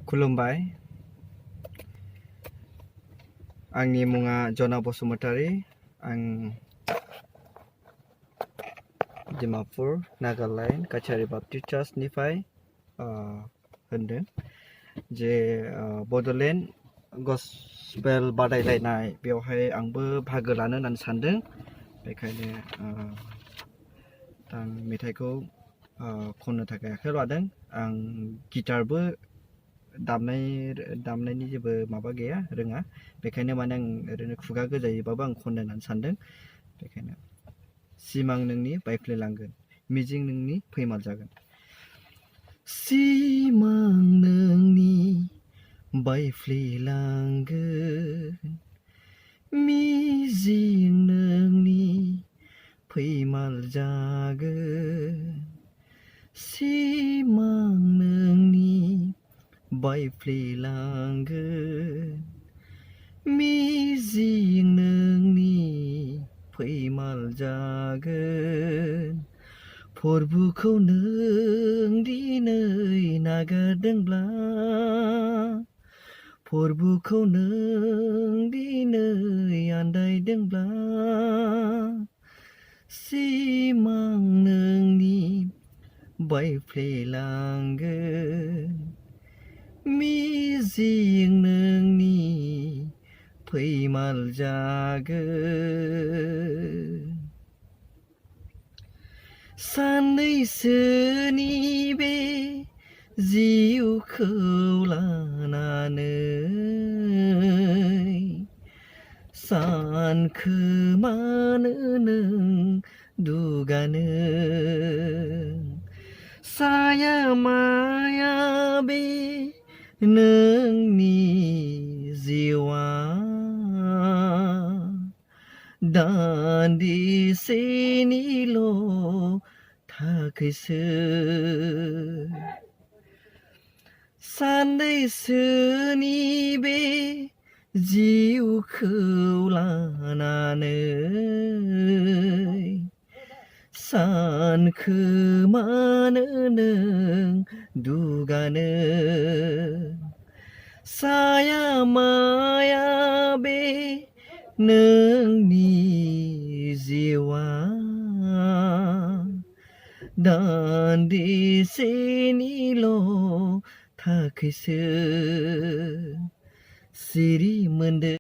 खुलुमबाय आंनि मुङा जना बसुमतारी आं डिमापुर नागालैंड काछारी बाप्टिस्ट चार्चनिफ्राय होनदों जे बड'लेण्ड गस्पेल बादायलायनाय बेवहाय आंबो बाहागो लानो होननानै सानदों बेखायनो आं मेथाइखौ खननो थाखाय आखायाव लादों आं गिटारबो दामनायनि जेबो माबा गैया रोङा बेखायनो माने आं ओरैनो खुगा गोजायैबाबो आं खननो होननानै सानदों बेखायनो सिमां नोंनि बायफ्लेलांगोन मिजिं नोंनि फैमाल जागोन सिमां नोंनि बायफ्लेलांगोन मिजिं नोंनि फैमाल जागोन सिमां नोंनि बायफ्लेलांगोन मिजिं नोंनि फैमाल जागोन फोरबोखौ नों दिनै नागारदोंब्ला फोरबोखौ नों दिनै आन्दायदोंब्ला सिमां नोंनि बायफ्लेलांगोन मिजिं नोंनि फैमाल जागोन सानैसोनि बे जिउखौ लानानै सानखोमानो नों दुगानो साया माया बे नोंनि जिउआ दान्दिसेनिल' थाखैसो सानैसोनि बे जिउखौ लानानै सानखोमानो नों दुगानो साया माया बे नोंनि जिउआ दान्दिसेनिल' थाखैसो सिरि मोनदों